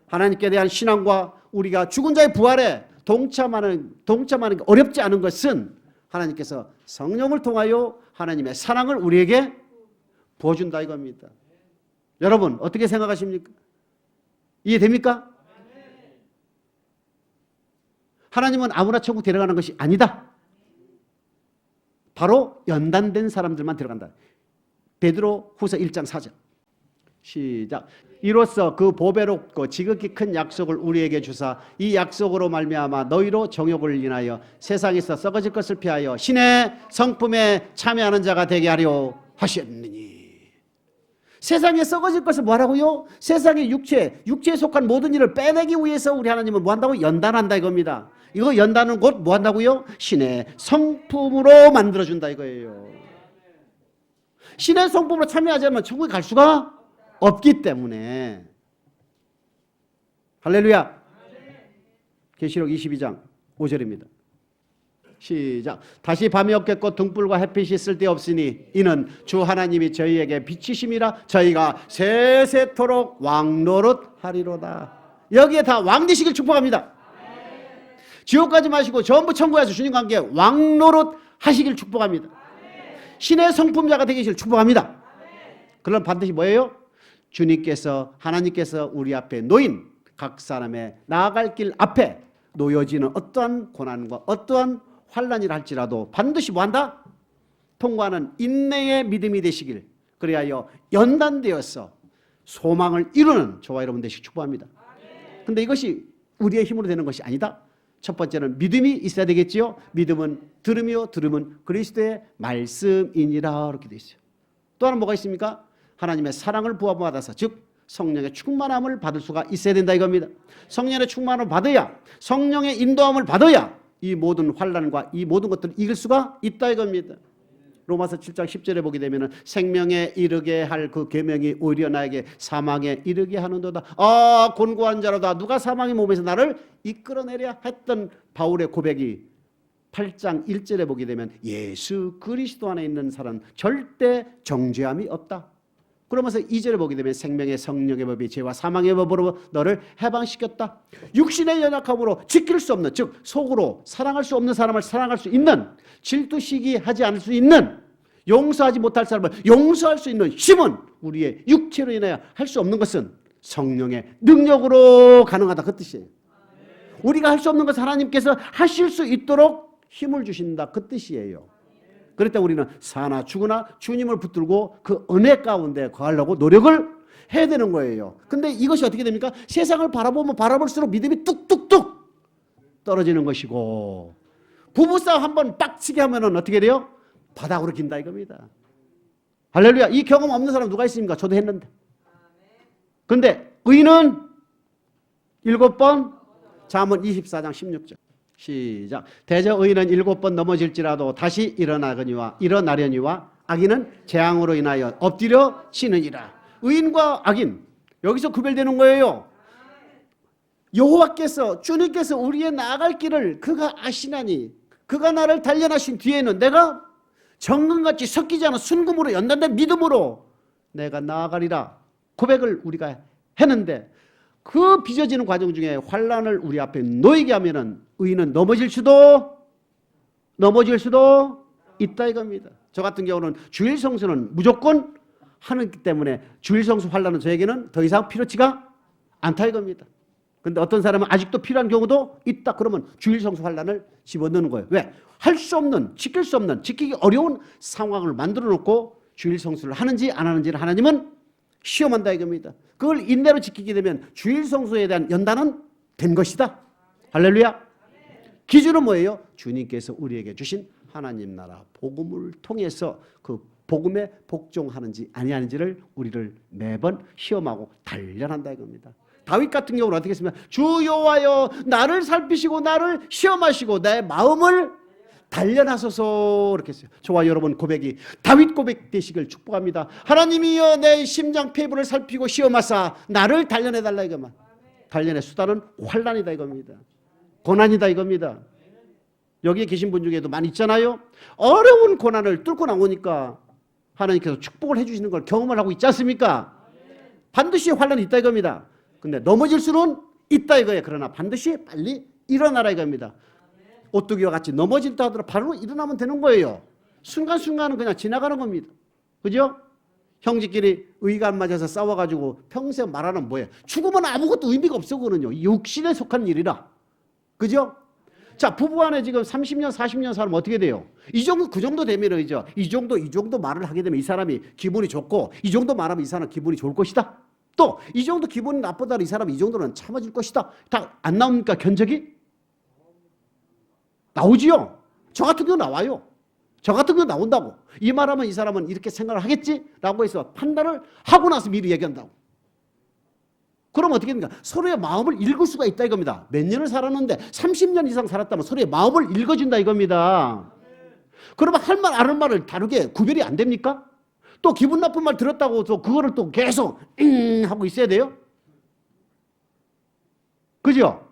S1: 하나님께 대한 신앙과 우리가 죽은 자의 부활에 동참하는 게 어렵지 않은 것은 하나님께서 성령을 통하여 하나님의 사랑을 우리에게 부어준다 이겁니다. 여러분 어떻게 생각하십니까? 이해됩니까? 하나님은 아무나 천국 데려가는 것이 아니다. 바로 연단된 사람들만 들어간다. 베드로 후서 1장 4절 시작. 이로써 그 보배롭고 지극히 큰 약속을 우리에게 주사 이 약속으로 말미암아 너희로 정욕을 인하여 세상에서 썩어질 것을 피하여 신의 성품에 참여하는 자가 되게 하려 하셨느니. 세상에 썩어질 것을 뭐하라고요? 세상의 육체에 속한 모든 일을 빼내기 위해서 우리 하나님은 뭐한다고? 연단한다 이겁니다. 이거 연단은 곧 뭐한다고요? 신의 성품으로 만들어준다 이거예요. 신의 성품으로 참여하지 않으면 천국에 갈 수가 없기 때문에. 할렐루야. 계시록 22장 5절입니다. 시작. 다시 밤이 없겠고 등불과 햇빛이 쓸데없으니 이는 주 하나님이 저희에게 빛이심이라 저희가 세세토록 왕노릇하리로다. 여기에 다 왕 되시길 축복합니다. 지옥 가지 마시고 전부 천국에서 주님과 함께 왕노릇 하시길 축복합니다. 신의 성품자가 되기를 축복합니다. 그럼 반드시 뭐예요? 주님께서 하나님께서 우리 앞에 놓인 각 사람의 나아갈 길 앞에 놓여지는 어떠한 고난과 어떠한 환난이라 할지라도 반드시 뭐한다? 통과하는 인내의 믿음이 되시길, 그리하여 연단되어서 소망을 이루는 저와 여러분 되시길 축복합니다. 근데 이것이 우리의 힘으로 되는 것이 아니다. 첫 번째는 믿음이 있어야 되겠지요. 믿음은 들으며 들음은 그리스도의 말씀이니라 이렇게 되어 있어요. 또 하나 뭐가 있습니까? 하나님의 사랑을 부어받아서 즉 성령의 충만함을 받을 수가 있어야 된다 이겁니다. 성령의 충만함을 받아야, 성령의 인도함을 받아야 이 모든 환난과 이 모든 것들을 이길 수가 있다 이겁니다. 로마서 7장 10절에 보게 되면 생명에 이르게 할 그 계명이 오히려 나에게 사망에 이르게 하는도다. 아 곤고한 자로다. 누가 사망의 몸에서 나를 이끌어내려 했던 바울의 고백이 8장 1절에 보게 되면 예수 그리스도 안에 있는 사람은 절대 정죄함이 없다. 그러면서 2절에 보게 되면 생명의 성령의 법이 죄와 사망의 법으로 너를 해방시켰다. 육신의 연약함으로 지킬 수 없는, 즉 속으로 사랑할 수 없는 사람을 사랑할 수 있는, 질투시기하지 않을 수 있는, 용서하지 못할 사람을 용서할 수 있는 힘은 우리의 육체로 인하여 할 수 없는 것은 성령의 능력으로 가능하다 그 뜻이에요. 우리가 할 수 없는 것을 하나님께서 하실 수 있도록 힘을 주신다 그 뜻이에요. 그럴 때 우리는 사나 죽으나 주님을 붙들고 그 은혜 가운데 거하려고 노력을 해야 되는 거예요. 근데 이것이 어떻게 됩니까? 세상을 바라보면 바라볼수록 믿음이 뚝뚝뚝 떨어지는 것이고, 부부싸움 한번 빡치게 하면 어떻게 돼요? 바닥으로 긴다 이겁니다. 할렐루야. 이 경험 없는 사람 누가 있습니까? 저도 했는데. 근데 의인은 7번, 잠언 24장 16절 시작. 대저 의인은 7번 넘어질지라도 다시 일어나려니와 악인은 재앙으로 인하여 엎드려 지느니라. 의인과 악인 여기서 구별되는 거예요. 여호와께서 주님께서 우리의 나아갈 길을 그가 아시나니 그가 나를 단련하신 뒤에는 내가 정금같이 섞이지 않은 순금으로 연단된 믿음으로 내가 나아가리라 고백을 우리가 했는데, 그 빚어지는 과정 중에 환난을 우리 앞에 놓이게 하면은 의인은 넘어질 수도 있다 이겁니다. 저 같은 경우는 주일 성수는 무조건 하기 때문에 주일 성수 환난은 저에게는 더 이상 필요치가 않다 이겁니다. 근데 어떤 사람은 아직도 필요한 경우도 있다. 그러면 주일 성수 환난을 집어넣는 거예요. 왜? 할 수 없는, 지킬 수 없는, 지키기 어려운 상황을 만들어 놓고 주일 성수를 하는지 안 하는지를 하나님은 시험한다 이겁니다. 그걸 인내로 지키게 되면 주일 성수에 대한 연단은 된 것이다. 할렐루야. 기준은 뭐예요? 주님께서 우리에게 주신 하나님 나라 복음을 통해서 그 복음에 복종하는지 아니하는지를 우리를 매번 시험하고 단련한다 이겁니다. 다윗 같은 경우는 어떻게 했습니까? 주 여호와여 나를 살피시고 나를 시험하시고 내 마음을 단련하소서 이렇게 했어요. 저와 여러분 고백이 다윗 고백 되시길 축복합니다. 하나님이여 내 심장 폐부를 살피고 시험하사 나를 단련해달라 이거만. 단련의 수단은 환난이다 이겁니다. 고난이다 이겁니다. 여기에 계신 분 중에도 많이 있잖아요. 어려운 고난을 뚫고 나오니까 하나님께서 축복을 해주시는 걸 경험을 하고 있지 않습니까? 반드시 환난이 있다 이겁니다. 근데 넘어질 수는 있다 이거예요. 그러나 반드시 빨리 일어나라 이겁니다. 오뚜기와 같이 넘어진다 하더라도 바로 일어나면 되는 거예요. 순간순간은 그냥 지나가는 겁니다. 그죠? 형제끼리 의가 안 맞아서 싸워가지고 평생 말하는 뭐예요? 죽으면 아무것도 의미가 없어. 그거는요. 육신에 속한 일이라. 그죠? 자, 부부간에 지금 30년, 40년 살면 어떻게 돼요? 이 정도, 그 정도 되면은 이제 이 정도 말을 하게 되면 이 사람이 기분이 좋고, 이 정도 말하면 이 사람 기분이 좋을 것이다. 또, 이 정도 기분이 나쁘다, 이 사람 이 정도는 참아줄 것이다. 다 안 나옵니까, 견적이? 나오지요? 저 같은 거 나와요. 저 같은 거 나온다고. 이 말하면 이 사람은 이렇게 생각을 하겠지? 라고 해서 판단을 하고 나서 미리 얘기한다고. 그럼 어떻게 됩니까? 서로의 마음을 읽을 수가 있다 이겁니다. 몇 년을 살았는데 30년 이상 살았다면 서로의 마음을 읽어준다 이겁니다. 그러면 할 말, 안 할 말을 다르게 구별이 안 됩니까? 또 기분 나쁜 말 들었다고 또 그거를 또 계속 하고 있어야 돼요? 그죠?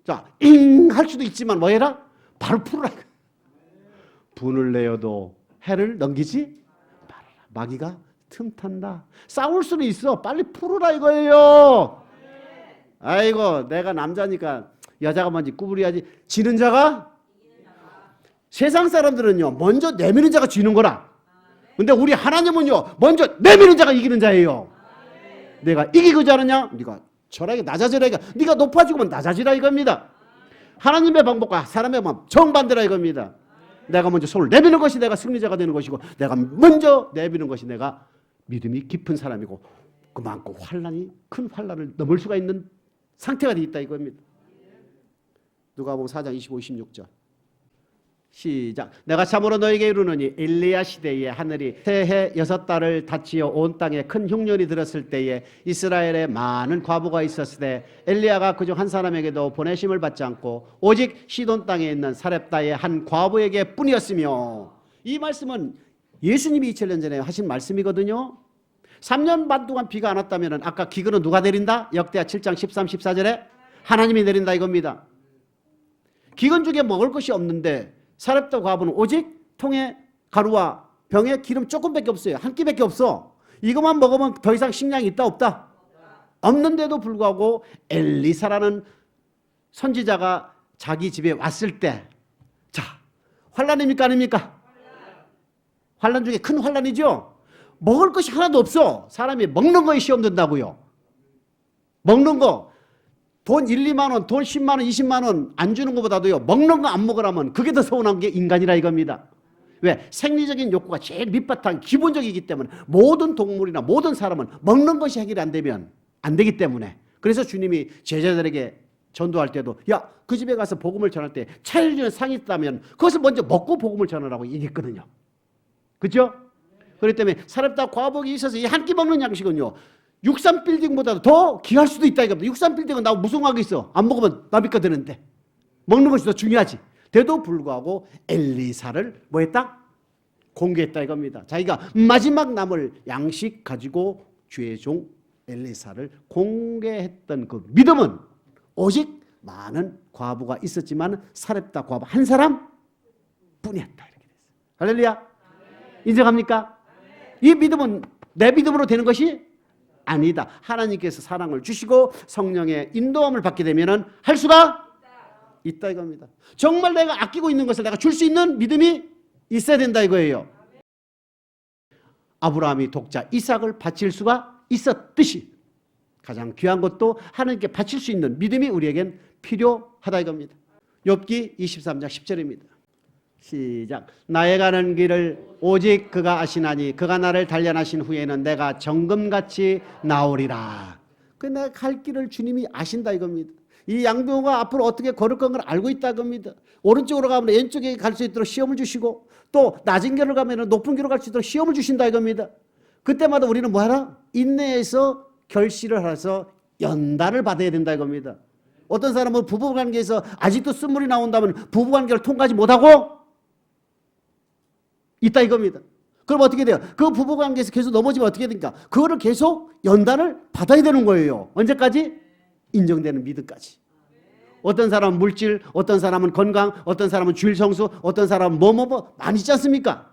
S1: 자, 할 수도 있지만 뭐 해라? 바로 풀어라. 분을 내어도 해를 넘기지 말아라. 마귀가 틈탄다. 싸울 수는 있어. 빨리 풀어라 이거예요. 아이고, 내가 남자니까 여자가 먼저 구부려야지. 지는 자가? 세상 사람들은요, 먼저 내미는 자가 쥐는 거라. 근데 우리 하나님은요, 먼저 내미는 자가 이기는 자예요. 내가 이기고자 하느냐? 네가 절하게 낮아지라 이거. 네가 높아지면 낮아지라 이겁니다. 하나님의 방법과 사람의 방법 정반대라 이겁니다. 내가 먼저 손을 내미는 것이 내가 승리자가 되는 것이고, 내가 먼저 내미는 것이 내가 믿음이 깊은 사람이고, 그만큼 큰 환난을 넘을 수가 있는 상태가 되어 있다 이겁니다. 누가복음 4장 25, 26절 시작. 내가 참으로 너에게 이르노니 엘리야 시대에 하늘이 새해 6달을 닫히어 온 땅에 큰 흉년이 들었을 때에 이스라엘에 많은 과부가 있었을 때 엘리야가 그중 한 사람에게도 보내심을 받지 않고 오직 시돈 땅에 있는 사렙다의 한 과부에게 뿐이었으며, 이 말씀은 예수님이 2000년 전에 하신 말씀이거든요. 3년 반 동안 비가 안 왔다면 아까 기근은 누가 내린다? 역대하 7장 13, 14절에 하나님이 내린다 이겁니다. 기근 중에 먹을 것이 없는데 사렙다 과부는 오직 통에 가루와 병에 기름 조금밖에 없어요. 한 끼밖에 없어. 이것만 먹으면 더 이상 식량이 있다 없다? 없는데도 불구하고 엘리사라는 선지자가 자기 집에 왔을 때, 자, 환난입니까 아닙니까? 환난 중에 큰 환난이죠. 먹을 것이 하나도 없어. 사람이 먹는 거에 시험 든다고요. 먹는 거. 돈 1, 2만 원, 돈 10만 원, 20만 원 안 주는 것보다도요, 먹는 거 안 먹으라면 그게 더 서운한 게 인간이라 이겁니다. 왜? 생리적인 욕구가 제일 밑바탕 기본적이기 때문에 모든 동물이나 모든 사람은 먹는 것이 해결이 안 되면 안 되기 때문에, 그래서 주님이 제자들에게 전도할 때도 야, 그 집에 가서 복음을 전할 때 차려주는 상이 있다면 그것을 먼저 먹고 복음을 전하라고 얘기했거든요. 그렇죠? 그렇기 때문에 사렙다 과복이 있어서 이 한 끼 먹는 양식은요, 63빌딩보다도 더 귀할 수도 있다 이겁니다. 63빌딩은 나 무슨 하게 있어. 안 먹으면 나비가 되는데 먹는 것이 더 중요하지. 돼도 불구하고 엘리사를 뭐 했다? 공개했다 이겁니다. 자기가 마지막 남을 양식 가지고 주의 종 엘리사를 공개했던 그 믿음은 오직 많은 과부가 있었지만 사렙다 과부 한 사람 뿐이었다 이렇게 됐어요. 할렐루야. 인정합니까? 이 믿음은 내 믿음으로 되는 것이 아니다. 하나님께서 사랑을 주시고 성령의 인도함을 받게 되면 할 수가 있다 이겁니다. 정말 내가 아끼고 있는 것을 내가 줄 수 있는 믿음이 있어야 된다 이거예요. 아브라함이 독자 이삭을 바칠 수가 있었듯이 가장 귀한 것도 하나님께 바칠 수 있는 믿음이 우리에겐 필요하다 이겁니다. 욥기 23장 10절입니다. 시작. 나의 가는 길을 오직 그가 아시나니 그가 나를 단련하신 후에는 내가 정금같이 나오리라. 그 내가 갈 길을 주님이 아신다 이겁니다. 이 양병호가 앞으로 어떻게 걸을 건 걸 알고 있다 이겁니다. 오른쪽으로 가면 왼쪽에 갈 수 있도록 시험을 주시고, 또 낮은 길을 가면 높은 길로 갈 수 있도록 시험을 주신다 이겁니다. 그때마다 우리는 뭐하라? 인내해서 결실을 해서 연단을 받아야 된다 이겁니다. 어떤 사람은 부부관계에서 아직도 쓴물이 나온다면 부부관계를 통과하지 못하고 있다 이겁니다. 그럼 어떻게 돼요? 그 부부관계에서 계속 넘어지면 어떻게 됩니까? 그거를 계속 연단을 받아야 되는 거예요. 언제까지? 인정되는 믿음까지. 어떤 사람은 물질, 어떤 사람은 건강, 어떤 사람은 주일 성수, 어떤 사람은 많이 있지 않습니까?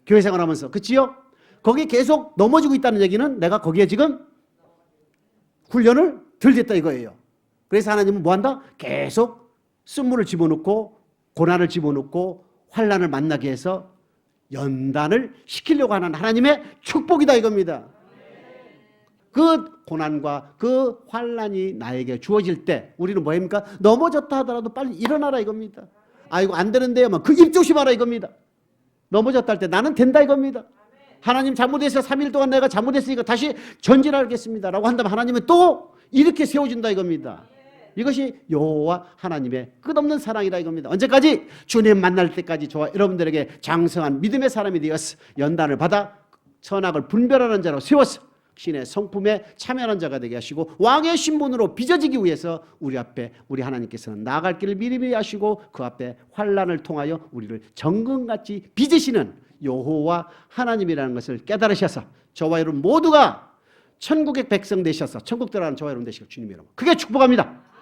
S1: 교회 생활하면서. 그치요? 거기 계속 넘어지고 있다는 얘기는 내가 거기에 지금 훈련을 덜 됐다 이거예요. 그래서 하나님은 뭐한다? 계속 쓴물을 집어넣고 고난을 집어넣고 환난을 만나게 해서 연단을 시키려고 하는 하나님의 축복이다 이겁니다. 그 고난과 그 환난이 나에게 주어질 때 우리는 뭐입니까? 넘어졌다 하더라도 빨리 일어나라 이겁니다. 아이고 안 되는데요. 그 입 조심하라 이겁니다. 넘어졌다 할 때 나는 된다 이겁니다. 하나님 잘못해서 3일 동안 내가 잘못했으니까 다시 전진하겠습니다 라고 한다면 하나님은 또 이렇게 세워준다 이겁니다. 이것이 여호와 하나님의 끝없는 사랑이다 이겁니다. 언제까지? 주님 만날 때까지 저와 여러분들에게 장성한 믿음의 사람이 되어서 연단을 받아 선악을 분별하는 자로 세워서 신의 성품에 참여하는 자가 되게 하시고 왕의 신분으로 빚어지기 위해서 우리 앞에 우리 하나님께서는 나아갈 길을 미리 하시고 그 앞에 환난을 통하여 우리를 정금같이 빚으시는 여호와 하나님이라는 것을 깨달으셔서 저와 여러분 모두가 천국의 백성 되셔서 천국 들어가는 저와 여러분 되시고 주님 여러분 그게 축복합니다.